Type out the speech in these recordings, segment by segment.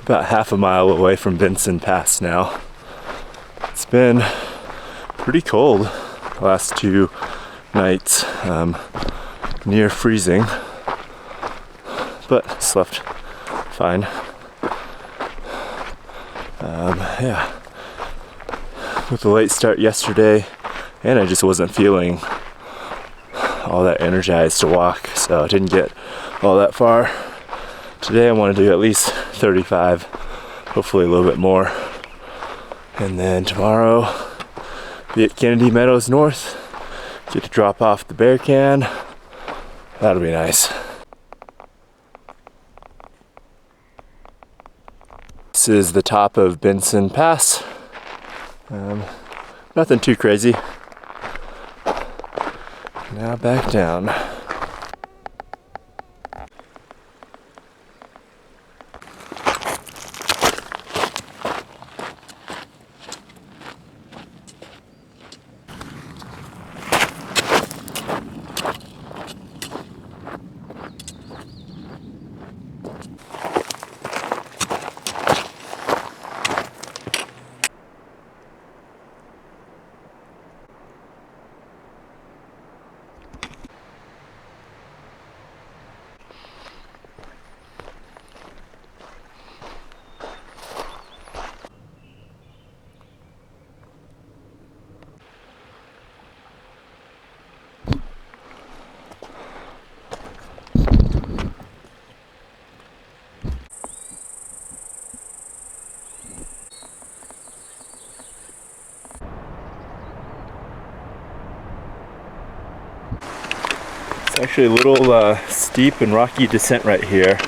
about half a mile away from Vinson Pass now. It's been pretty cold the last 2 nights, near freezing, but slept fine. Yeah, with the late start yesterday, and I just wasn't feeling all that energized to walk, so I didn't get all that far. Today I want to do at least 35, hopefully a little bit more. And then tomorrow, be at Kennedy Meadows North, get to drop off the bear can. That'll be nice. This is the top of Vinson Pass. Nothing too crazy. Now back down. Actually a little steep and rocky descent right here.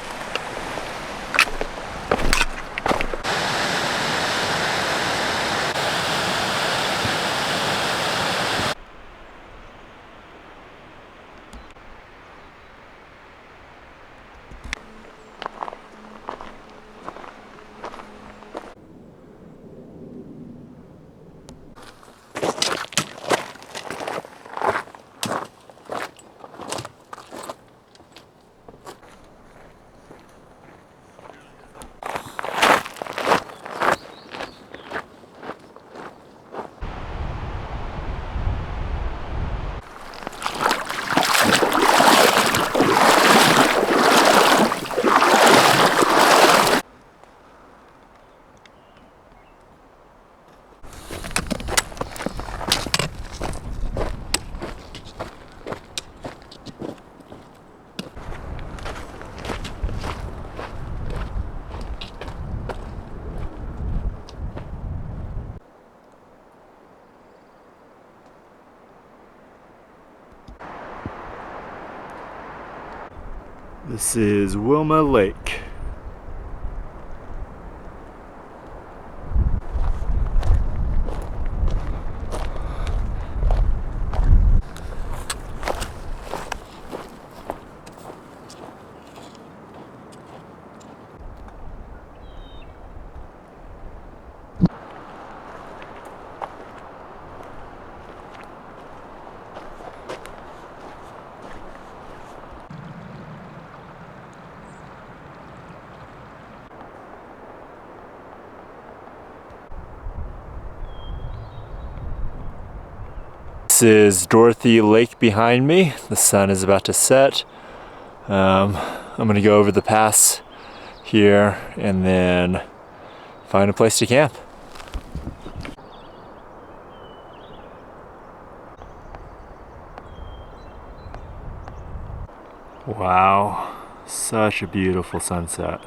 This is Wilma Lake. This is Dorothy Lake behind me. The sun is about to set. I'm gonna go over the pass here and then find a place to camp. Wow, such a beautiful sunset.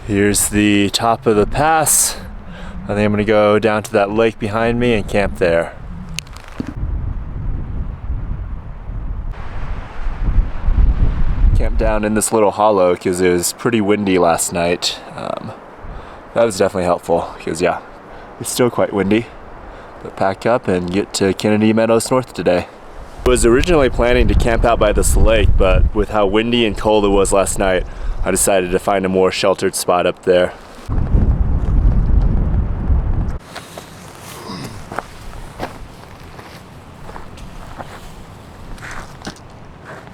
Here's the top of the pass. I think I'm gonna go down to that lake behind me and camp there. Camped down in this little hollow because it was pretty windy last night. That was definitely helpful because yeah, it's still quite windy. But pack up and get to Kennedy Meadows North today. I was originally planning to camp out by this lake, but with how windy and cold it was last night, I decided to find a more sheltered spot up there.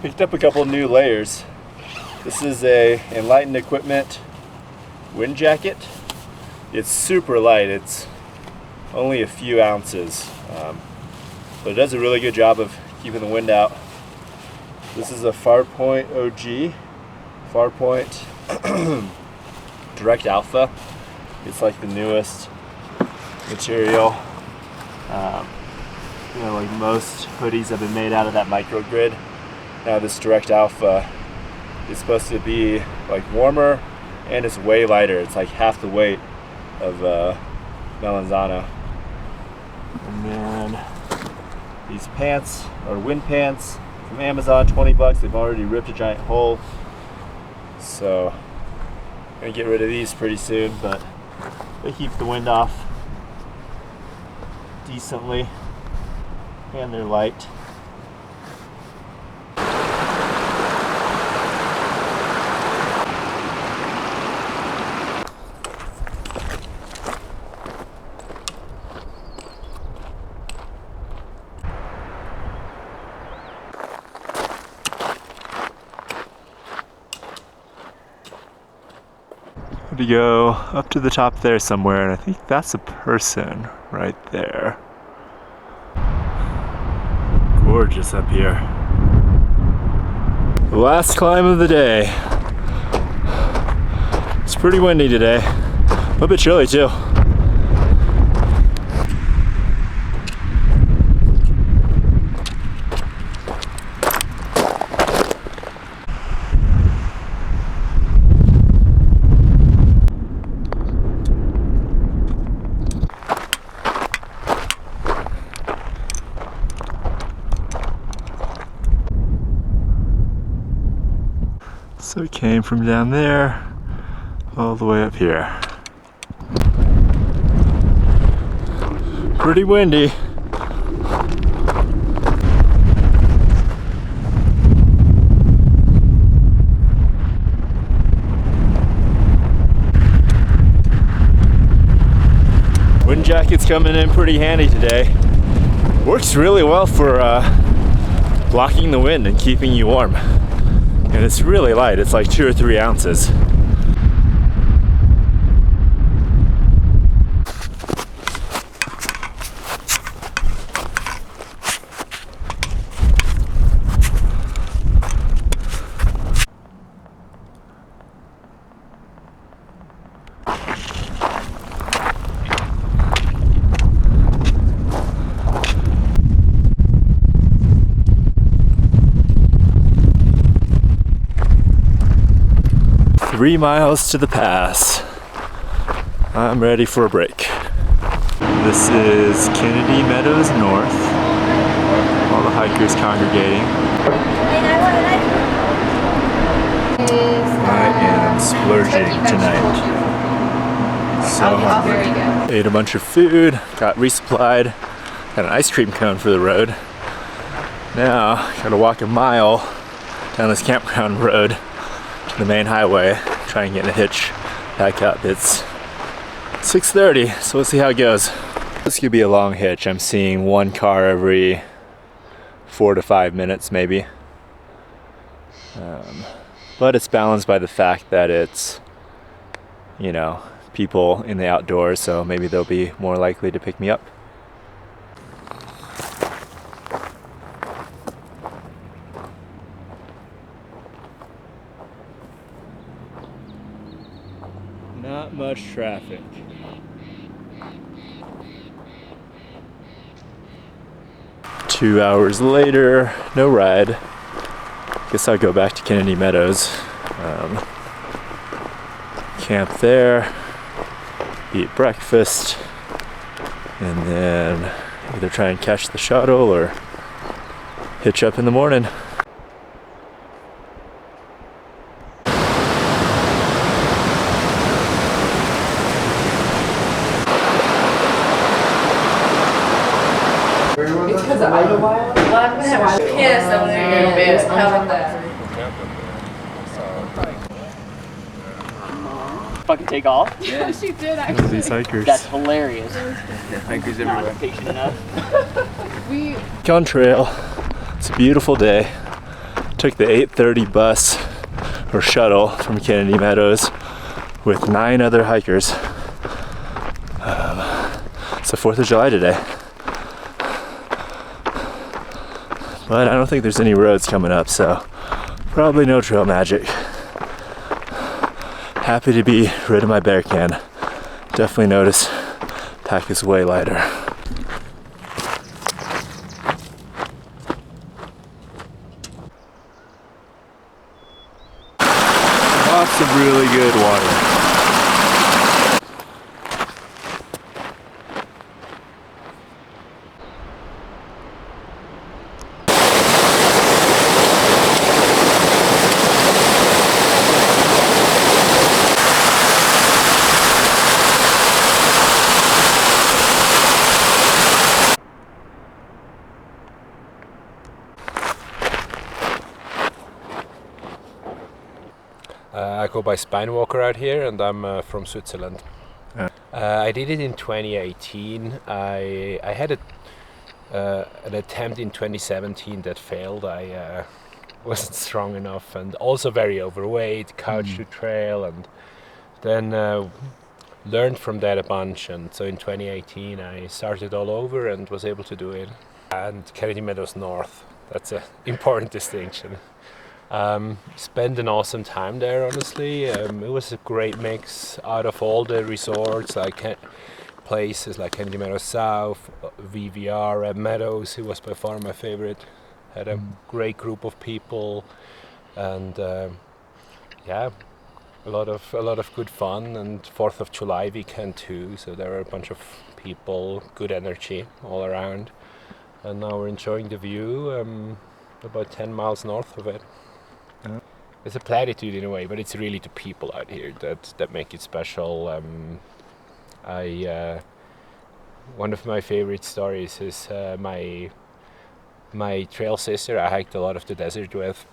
Picked up a couple new layers. This is a Enlightened Equipment wind jacket. It's super light. It's only a few ounces, but it does a really good job of keeping the wind out. This is a Farpoint OG, Farpoint Direct Alpha. It's like the newest material. You know, like most hoodies have been made out of that microgrid. Now this Direct Alpha is supposed to be like warmer, and it's way lighter. It's like half the weight of Melanzano. And then these pants are wind pants from Amazon, 20 bucks. They've already ripped a giant hole. So I'm gonna get rid of these pretty soon, but they keep the wind off decently, and they're light. To go up to the top there somewhere, and I think that's a person right there. Gorgeous up here. The last climb of the day. It's pretty windy today, a little bit chilly too. So it came from down there all the way up here. Pretty windy. Wind jacket's coming in pretty handy today. Works really well for blocking the wind and keeping you warm. And it's really light, it's like 2 or 3 ounces. Three miles to the pass. I'm ready for a break. This is Kennedy Meadows North. All the hikers congregating. I am splurging tonight. So hungry. Ate a bunch of food, got resupplied, got an ice cream cone for the road. Now, gotta walk a mile down this campground road to the main highway, try and get in a hitch back up. It's 6:30, so we'll see how it goes. This could be a long hitch. I'm seeing one car every 4 to 5 minutes maybe. But it's balanced by the fact that it's, you know, people in the outdoors, so maybe they'll be more likely to pick me up. Not much traffic. Two hours later, no ride. Guess I'll go back to Kennedy Meadows. Camp there, eat breakfast, and then either try and catch the shuttle or hitch up in the morning. Because of Idlewild? Well, I'm gonna have a kiss over there in a bit. How about that? Fucking take off? Yeah, she did Look actually. at these hikers. That's hilarious. Hikers Not everywhere. patient enough. We On trail. It's a beautiful day. Took the 8:30 bus or shuttle from Kennedy Meadows with 9 other hikers. It's the 4th of July today. But I don't think there's any roads coming up, so probably no trail magic. Happy to be rid of my bear can. Definitely notice pack is way lighter. Lots of really good water. I go by Spinewalker out here, and I'm from Switzerland. I did it in 2018. I had an attempt in 2017 that failed. I wasn't strong enough and also very overweight, couch to trail, and then learned from that a bunch. And so in 2018 I started all over and was able to do it. And Kennedy Meadows North, that's an important distinction. Spent an awesome time there, honestly. It was a great mix out of all the resorts, like places like Kennedy Meadows South, VVR, Meadows, who was by far my favorite. Had a great group of people, and yeah, a lot of good fun, and 4th of July weekend too, so there were a bunch of people, good energy all around. And now we're enjoying the view, about 10 miles north of it. It's a platitude in a way, but it's really the people out here that make it special. One of my favorite stories is my trail sister I hiked a lot of the desert with.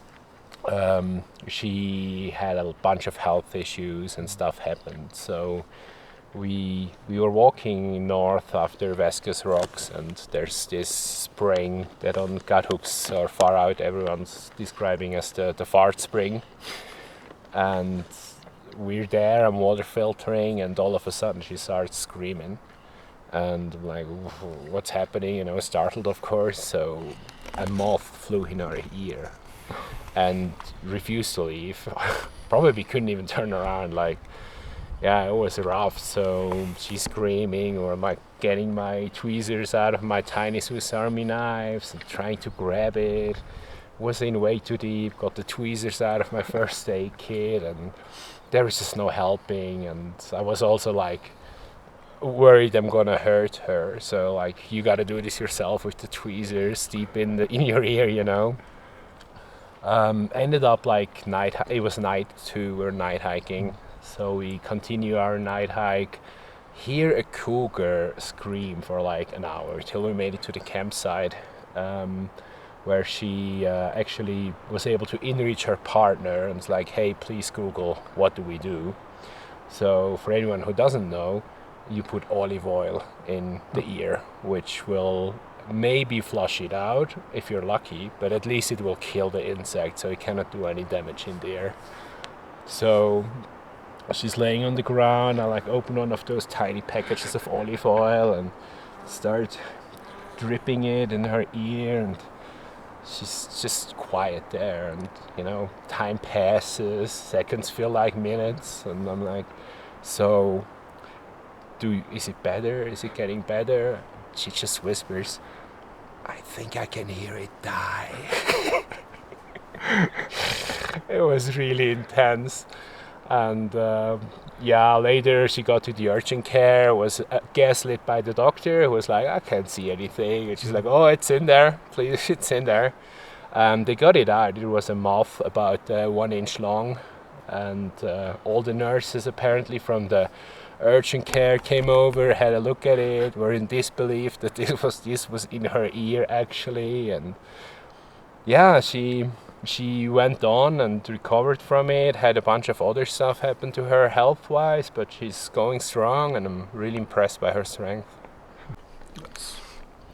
She had a bunch of health issues and stuff happened, so we were walking north after Vasquez Rocks, and there's this spring that on Guthooks or far out everyone's describing as the fart spring. And we're there, I'm water filtering, and all of a sudden she starts screaming. And I'm like, what's happening? You know, startled of course. So a moth flew in her ear and refused to leave. Probably couldn't even turn around, like, yeah, it was rough. So she's screaming, or I'm like getting my tweezers out of my tiny Swiss Army knives and trying to grab it. Was in way too deep, got the tweezers out of my first aid kit, and there was just no helping. And I was also like worried I'm gonna hurt her, so like, you gotta do this yourself with the tweezers deep in your ear, you know. Ended up like it was night 2, we're night hiking. So we continue our night hike, hear a cougar scream for like an hour till we made it to the campsite, where she actually was able to in-reach her partner and was like, hey, please Google, what do we do? So for anyone who doesn't know, you put olive oil in the ear, which will maybe flush it out if you're lucky, but at least it will kill the insect, so it cannot do any damage in the ear. So she's laying on the ground. I like open one of those tiny packages of olive oil and start dripping it in her ear, and she's just quiet there. And you know, time passes, seconds feel like minutes, and I'm like, so is it better? Is it getting better? She just whispers, I think I can hear it die. It was really intense. And yeah, later she got to the urgent care, was gaslit by the doctor, who was like, I can't see anything. And she's like, oh, it's in there, please, it's in there. They got it out. It was a moth about 1 inch long. And all the nurses apparently from the urgent care came over, had a look at it, were in disbelief that this was in her ear actually. And yeah, she went on and recovered from it, had a bunch of other stuff happen to her health-wise, but she's going strong, and I'm really impressed by her strength.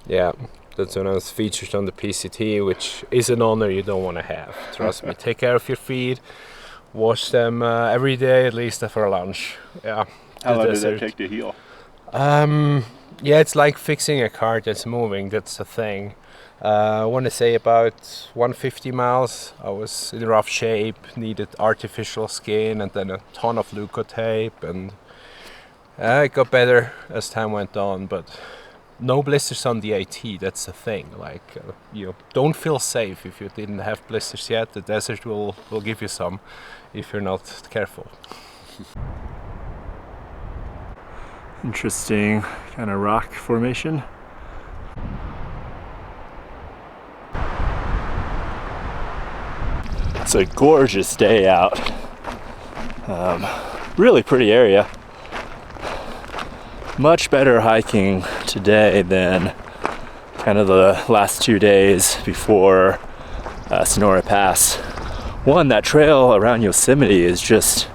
Yeah, That's when I was featured on the PCT, which is an honor you don't want to have. Trust me. Take care of your feet. Wash them every day, at least for lunch. Yeah. How long does that take to heal? Yeah, it's like fixing a car that's moving. That's the thing. I want to say about 150 miles. I was in rough shape, needed artificial skin, and then a ton of leukotape, and it got better as time went on. But no blisters on the AT. That's the thing. Like you don't feel safe if you didn't have blisters yet. The desert will give you some if you're not careful. Interesting kind of rock formation. It's a gorgeous day out. Really pretty area. Much better hiking today than kind of the last 2 days before Sonora Pass. One, that trail around Yosemite is just,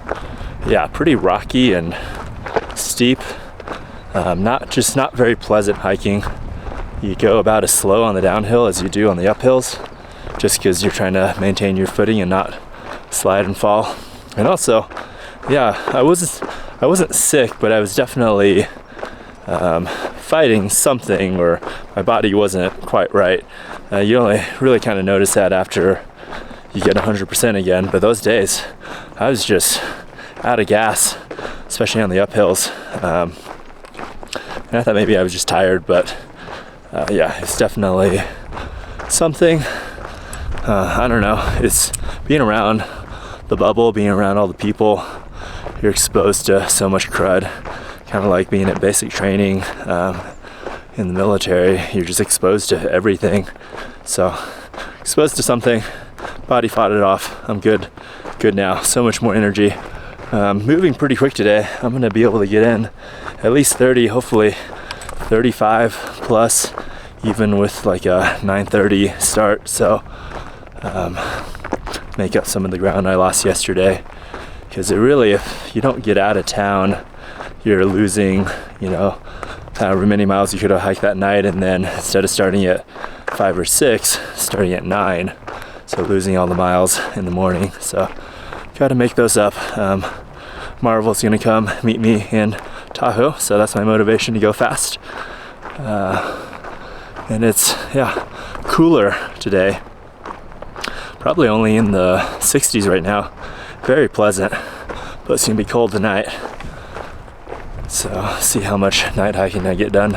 yeah, pretty rocky and steep. Not very pleasant hiking. You go about as slow on the downhill as you do on the uphills, just because you're trying to maintain your footing and not slide and fall. And also, yeah, I wasn't sick, but I was definitely fighting something, or my body wasn't quite right. You only really kind of notice that after you get 100% again. But those days, I was just out of gas, especially on the uphills. And I thought maybe I was just tired, but yeah, it's definitely something. I don't know. It's being around the bubble, being around all the people. You're exposed to so much crud. Kind of like being at basic training in the military. You're just exposed to everything. So exposed to something, body fought it off. I'm good now. So much more energy. Moving pretty quick today. I'm gonna be able to get in at least 30, hopefully 35 plus, even with like a 9:30 start. So make up some of the ground I lost yesterday, because it really, if you don't get out of town, you're losing, you know, however many miles you could have hiked that night, and then instead of starting at 5 or 6, starting at 9, so losing all the miles in the morning. So got to make those up. Marvel's gonna come meet me in Tahoe, so that's my motivation to go fast. And it's, yeah, cooler today. Probably only in the 60s right now. Very pleasant, but it's gonna be cold tonight. So see how much night hiking I get done.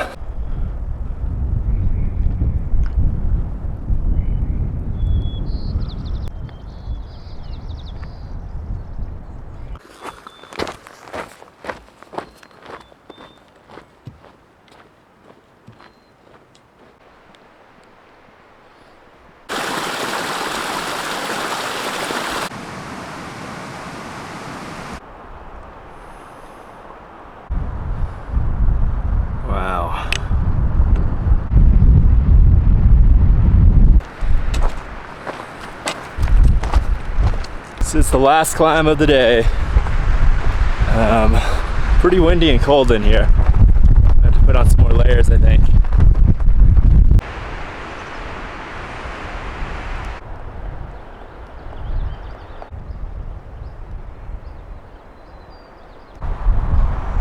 Wow. This is the last climb of the day. Pretty windy and cold in here. I have to put on some more layers, I think.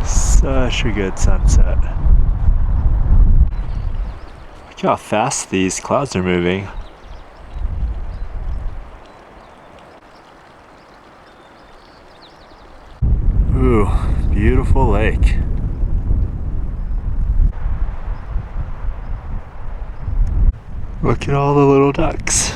Such a good sunset. Look how fast these clouds are moving. Ooh, beautiful lake. Look at all the little ducks.